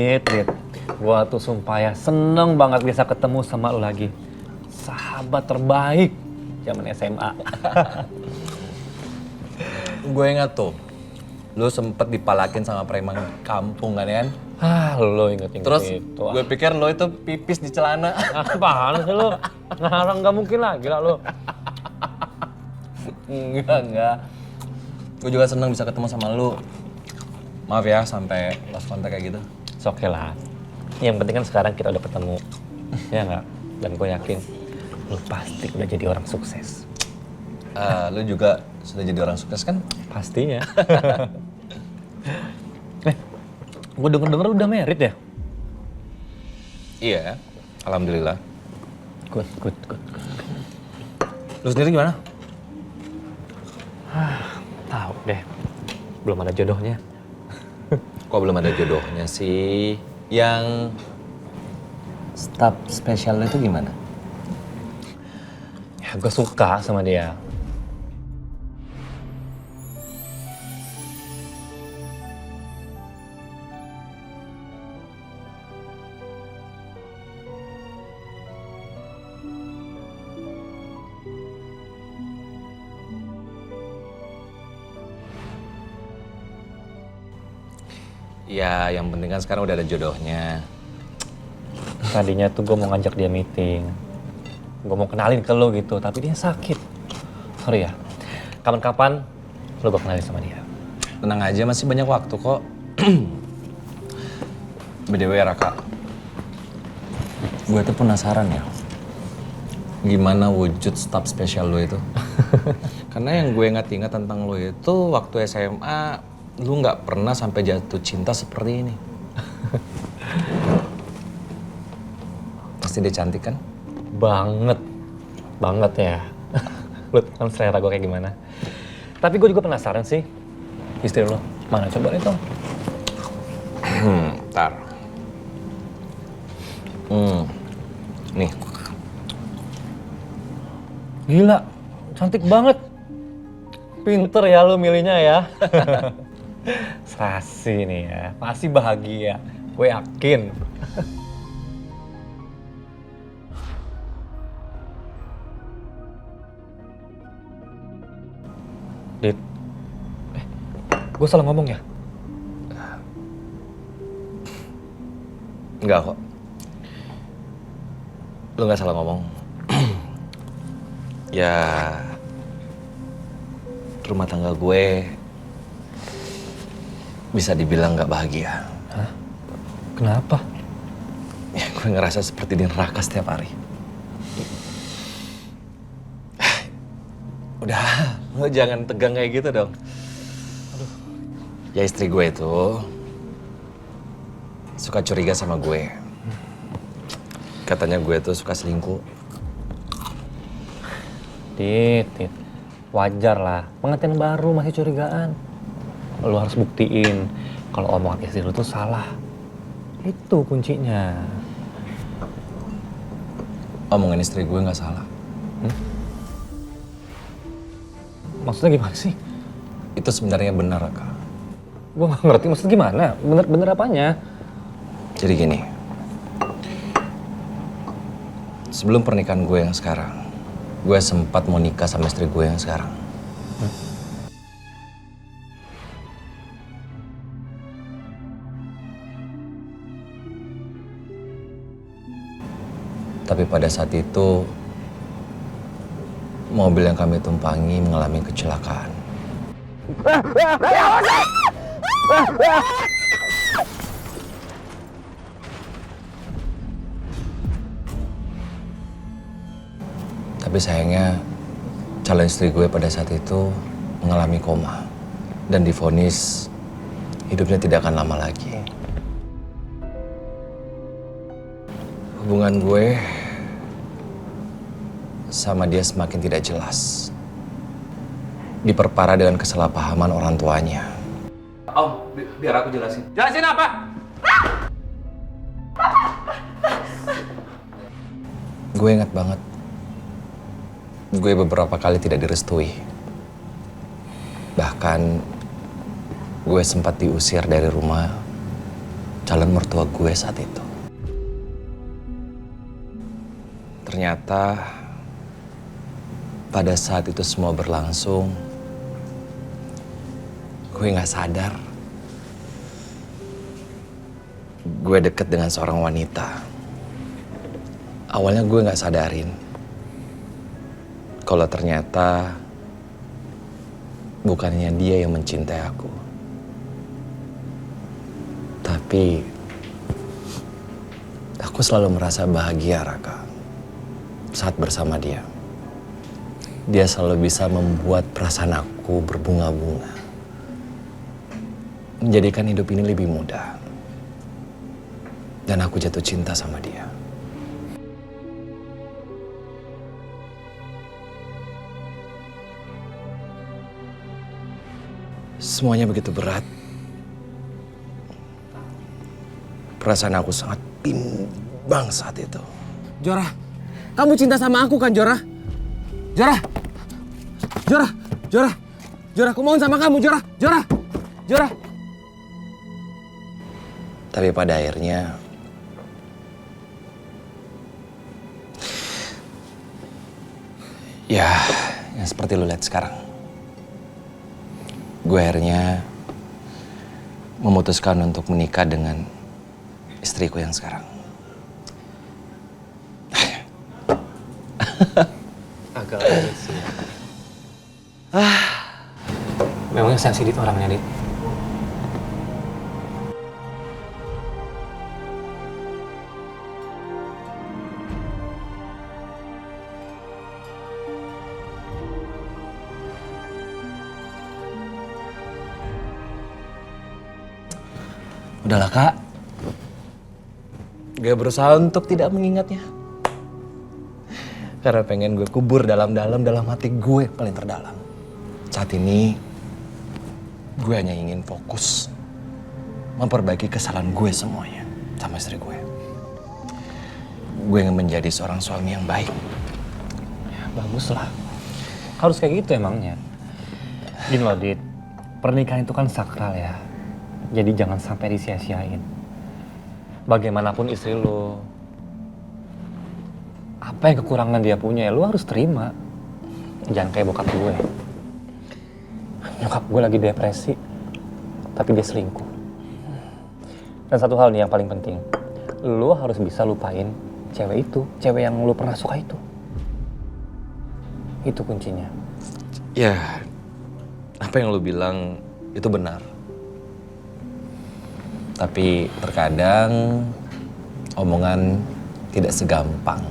Dit. Gua tuh sumpah ya seneng banget bisa ketemu sama lu lagi. Sahabat terbaik zaman SMA. Gue ingat tuh, lu sempet dipalakin sama preman kampung kan ya? Lu inget-inget Terus itu. gue pikir lo itu pipis di celana. Apaan sih lu? Ngarang gak mungkin lah, gila lu. Enggak. Gue juga seneng bisa ketemu sama lu. Maaf ya sampai lost contact kayak gitu. Oke lah. Yang penting kan sekarang kita udah ketemu. Ya nggak? Dan gue yakin lu pasti udah jadi orang sukses. Lu juga sudah jadi orang sukses kan? Pastinya. Gue denger-denger lu udah married ya? Iya, alhamdulillah. Good. Lu sendiri gimana? Tahu deh. Belum ada jodohnya. Kok belum ada jodohnya sih? Yang staff spesial itu gimana? Ya gue suka sama dia. Ya, yang penting kan sekarang udah ada jodohnya. Tadinya tuh gue mau ngajak dia meeting. Gue mau kenalin ke lo gitu, tapi dia sakit. Sorry ya. Kapan-kapan lo gue kenalin sama dia. Tenang aja, masih banyak waktu kok. BTW Raka, gue tuh penasaran ya. Gimana wujud staff spesial lo itu? Karena yang gue ingat-ingat tentang lo itu waktu SMA, lu nggak pernah sampai jatuh cinta seperti ini. Pasti dia cantik kan? Banget ya. Lu tau kan selera gue kayak gimana. Tapi gue juga penasaran sih. Istri lo, mana coba itu? Ntar. Nih. Gila, cantik banget. Pinter ya lu milihnya ya. Serasi nih ya, pasti bahagia. Gue yakin. Dit, gue salah ngomong ya? Enggak kok. Lu nggak salah ngomong. Ya, rumah tangga gue bisa dibilang nggak bahagia. Hah? Kenapa? Ya, gue ngerasa seperti di neraka setiap hari. Udah, lo jangan tegang kayak gitu dong. Aduh. Ya istri gue itu suka curiga sama gue. Katanya gue tuh suka selingkuh. Dit. Wajar lah, pengantin baru masih curigaan. Lu harus buktiin kalau omongan istri lu tuh salah. Itu kuncinya. Omongan istri gue nggak salah. Maksudnya gimana sih? Itu sebenarnya benar, Kak. Gue gak ngerti maksudnya gimana. Bener apanya? Jadi gini. Sebelum pernikahan gue yang sekarang, gue sempat mau nikah sama istri gue yang sekarang. Tapi pada saat itu, mobil yang kami tumpangi mengalami kecelakaan. Tapi sayangnya calon istri gue pada saat itu mengalami koma dan divonis hidupnya tidak akan lama lagi. Hubungan gue sama dia semakin tidak jelas. Diperparah dengan kesalahpahaman orang tuanya. Om, biar aku jelasin. Jelasin apa? Gue ingat banget. Gue beberapa kali tidak direstui. Bahkan gue sempat diusir dari rumah calon mertua gue saat itu. Ternyata pada saat itu semua berlangsung, gue gak sadar gue deket dengan seorang wanita. Awalnya gue gak sadarin kalau ternyata bukannya dia yang mencintai aku. Tapi aku selalu merasa bahagia, Raka, saat bersama dia. Dia selalu bisa membuat perasaan aku berbunga-bunga, menjadikan hidup ini lebih mudah. Dan aku jatuh cinta sama dia. Semuanya begitu berat. Perasaan aku sangat bimbang saat itu. Jorah, kamu cinta sama aku kan, Jorah? Jorah! Jorah! Jorah! Jorah, aku mohon sama kamu, Jorah! Jorah! Jorah! Tapi pada akhirnya ya, yang seperti lu lihat sekarang. Gue akhirnya memutuskan untuk menikah dengan istriku yang sekarang. Agak sulit sih. Memangnya sensitif orangnya, Dit? Udahlah, Kak. Gue berusaha untuk tidak mengingatnya. Karena pengen gue kubur dalam-dalam dalam hati gue paling terdalam. Saat ini, gue hanya ingin fokus memperbaiki kesalahan gue semuanya sama istri gue. Gue ingin menjadi seorang suami yang baik. Ya, bagus lah. Harus kayak gitu emangnya. Gini loh, Dit. Pernikahan itu kan sakral ya. Jadi jangan sampai disia-siain. Bagaimanapun istri lo, apa yang kekurangan dia punya ya lo harus terima. Jangan kayak bokap gue. Nyokap gue lagi depresi, tapi dia selingkuh. Dan satu hal nih yang paling penting, lo harus bisa lupain cewek itu, cewek yang lo pernah suka itu. Itu kuncinya. Ya, apa yang lo bilang itu benar. Tapi terkadang omongan tidak segampang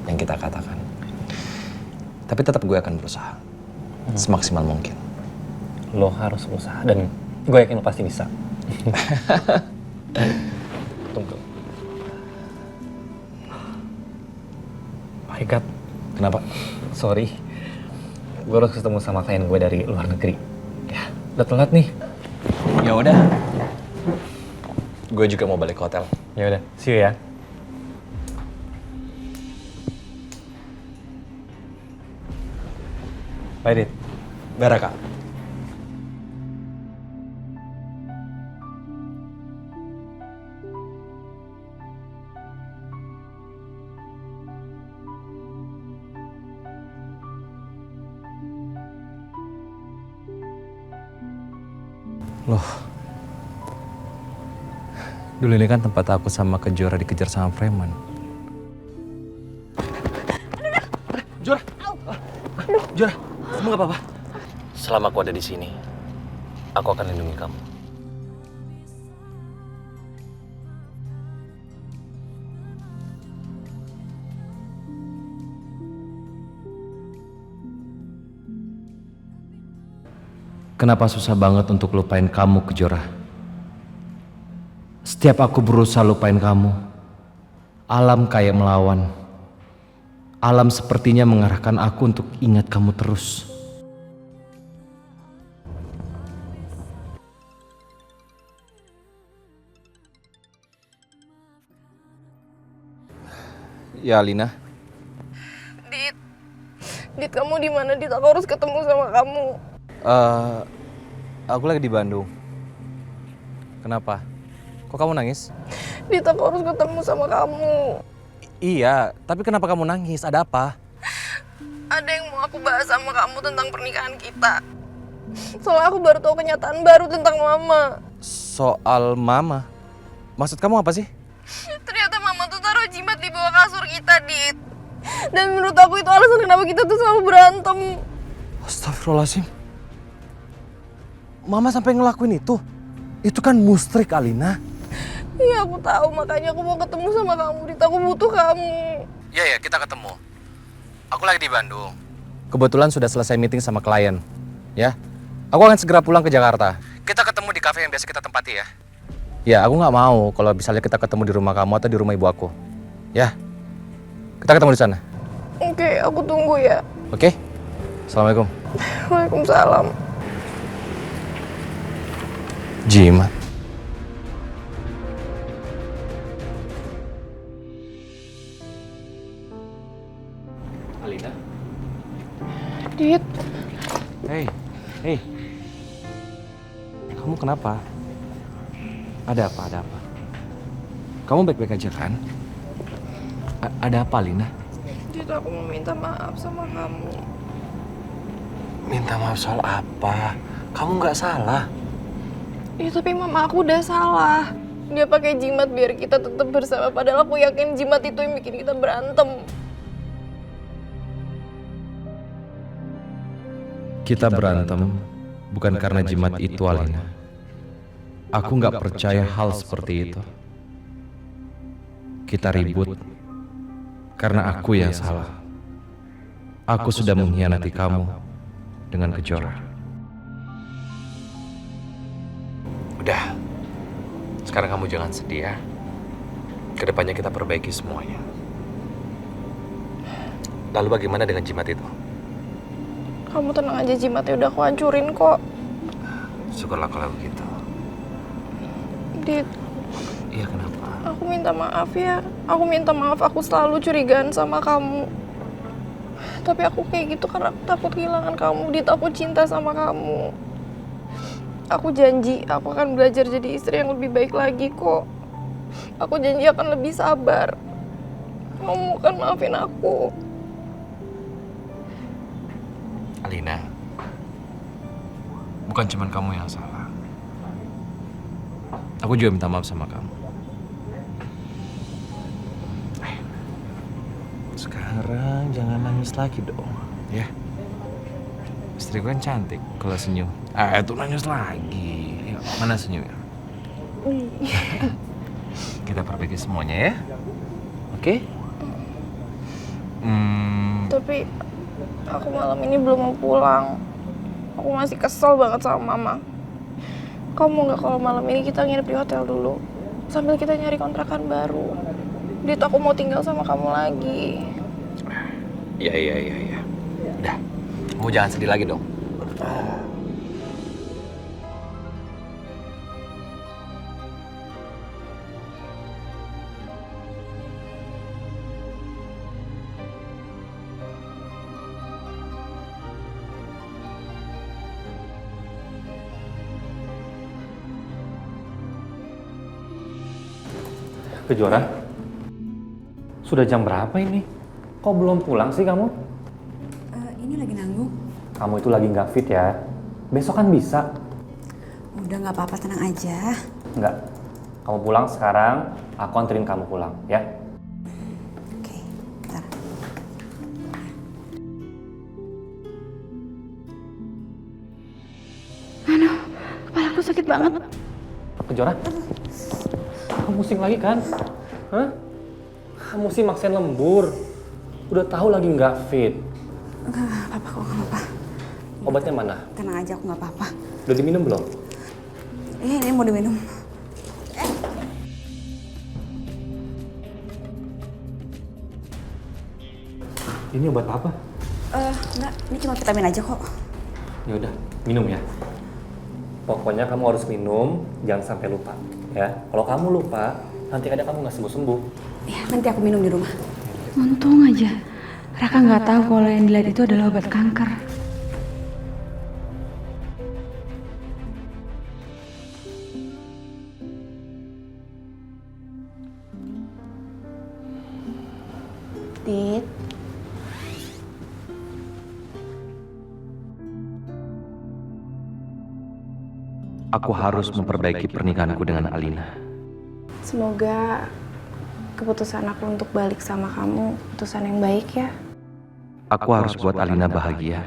yang kita katakan. Tapi tetap gue akan berusaha semaksimal mungkin. Lo harus berusaha dan gue yakin lo pasti bisa. Tunggu. My God. Kenapa? Sorry. Gue harus ketemu sama klien gue dari luar negeri. Ya, udah telat nih. Ya udah. Gue juga mau balik ke hotel. Ya udah, see you ya. Bye, Dit. Bye, Raka. Loh. Dulu ini kan tempat aku sama Kejora dikejar sama preman. Jora! Jora, kamu gak apa-apa? Selama aku ada di sini, aku akan lindungi kamu. Kenapa susah banget untuk lupain kamu, Kejora? Setiap aku berusaha lupain kamu, alam kayak melawan. Alam sepertinya mengarahkan aku untuk ingat kamu terus. Ya, Lina. Dit, kamu di mana? Dit, aku harus ketemu sama kamu. Aku lagi di Bandung. Kenapa? Kok kamu nangis? Dit, aku harus ketemu sama kamu. Iya, tapi kenapa kamu nangis? Ada apa? Ada yang mau aku bahas sama kamu tentang pernikahan kita. Soalnya aku baru tahu kenyataan baru tentang Mama. Soal Mama? Maksud kamu apa sih? Ternyata Mama tuh taruh jimat di bawah kasur kita, Dit. Dan menurut aku itu alasan kenapa kita tuh selalu berantem. Astagfirullahaladzim. Mama sampai ngelakuin itu? Itu kan mustrik, Alina. Iya, aku tahu. Makanya aku mau ketemu sama kamu, Dit. Aku butuh kamu. Iya, kita ketemu. Aku lagi di Bandung. Kebetulan sudah selesai meeting sama klien. Ya, aku akan segera pulang ke Jakarta. Kita ketemu di kafe yang biasa kita tempati ya. Ya, aku nggak mau kalau misalnya kita ketemu di rumah kamu atau di rumah ibu aku. Ya, kita ketemu di sana. Oke, aku tunggu ya. Oke? Assalamualaikum. Waalaikumsalam. Jimat. Alina? Dit, Hei. Kamu kenapa? Ada apa? Kamu baik-baik aja kan? Ada apa, Alina? Dit, aku mau minta maaf sama kamu. Minta maaf soal apa? Kamu nggak salah. Ya tapi Mama aku udah salah. Dia pakai jimat biar kita tetap bersama. Padahal aku yakin jimat itu yang bikin kita berantem. Kita berantem bukan karena jimat itu, Alina. Aku nggak percaya hal seperti itu. Kita ribut karena aku yang salah. Aku sudah mengkhianati kamu dengan Kejora. Udah, sekarang kamu jangan sedih ya. Kedepannya kita perbaiki semuanya. Lalu bagaimana dengan jimat itu? Kamu tenang aja, jimatnya udah aku hancurin kok. Syukurlah kalau begitu. Dit, Iya, kenapa? aku minta maaf ya. Aku minta maaf aku selalu curigaan sama kamu. Tapi aku kayak gitu karena aku takut kehilangan kamu. Dit, aku cinta sama kamu. Aku janji aku akan belajar jadi istri yang lebih baik lagi kok. Aku janji akan lebih sabar. Kamu kan maafin aku. Alina, bukan cuma kamu yang salah. Aku juga minta maaf sama kamu. Sekarang jangan nangis lagi dong, ya. Istri gue kan cantik kalau senyum. Itu nangis lagi. Yuk, mana senyumnya? Kita perbaiki semuanya ya. Oke? Tapi aku malam ini belum mau pulang. Aku masih kesel banget sama Mama. Kamu nggak kalau malam ini kita nginep di hotel dulu sambil kita nyari kontrakan baru. Dit, aku mau tinggal sama kamu lagi. Iya. Udah, kamu jangan sedih lagi dong. Kejora? Sudah jam berapa ini? Kok belum pulang sih kamu? Ini lagi nanggung. Kamu itu lagi nggak fit ya? Besok kan bisa. Udah nggak apa-apa, tenang aja. Nggak. Kamu pulang sekarang, aku anterin kamu pulang, ya? Oke, bentar. Aduh, kepalaku sakit banget. Kejora? Kamu pusing lagi kan? Hah? Kamu sih maksain lembur. Udah tahu lagi nggak fit. Nggak apa-apa kok, nggak apa-apa. Obatnya mana? Tenang aja, aku nggak apa-apa. Udah diminum belum? Ini mau diminum. Ini obat apa? Enggak, ini cuma vitamin aja kok. Ya udah, minum ya. Pokoknya kamu harus minum, jangan sampai lupa. Ya, kalau kamu lupa, nanti kadang kamu nggak sembuh-sembuh. Ya, nanti aku minum di rumah. Untung aja, Raka nggak tahu kalau yang dilihat itu adalah obat kanker. Dit. Aku harus memperbaiki pernikahanku dengan Alina. Semoga keputusan aku untuk balik sama kamu keputusan yang baik ya. Aku harus buat Alina bahagia.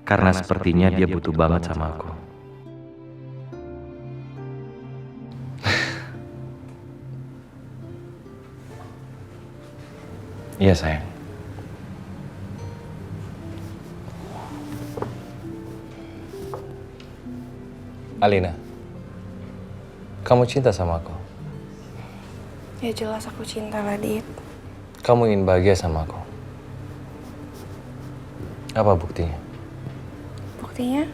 Karena sepertinya dia butuh banget sama aku. Iya sayang. Alina, kamu cinta sama aku? Ya jelas aku cinta lah, Dit. Kamu ingin bahagia sama aku? Apa buktinya? Buktinya,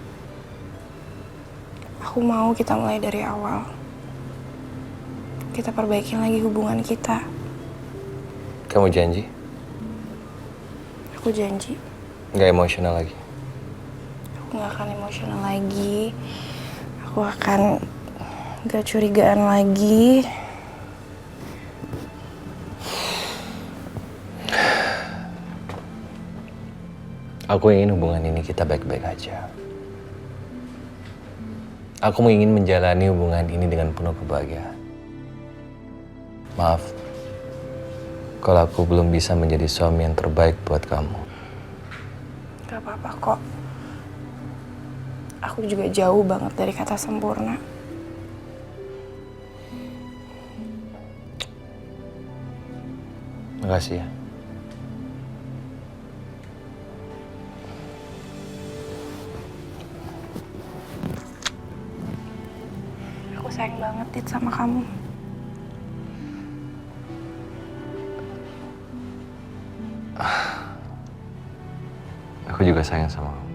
aku mau kita mulai dari awal. Kita perbaikin lagi hubungan kita. Kamu janji? Aku janji. Nggak emosional lagi? Aku gak akan emosional lagi. Aku akan gak curigaan lagi. Aku ingin hubungan ini kita baik-baik aja. Aku ingin menjalani hubungan ini dengan penuh kebahagiaan. Maaf, kalau aku belum bisa menjadi suami yang terbaik buat kamu. Gak apa-apa kok. Aku juga jauh banget dari kata sempurna. Makasih ya. Aku sayang banget, Dit, sama kamu. Aku juga sayang sama kamu.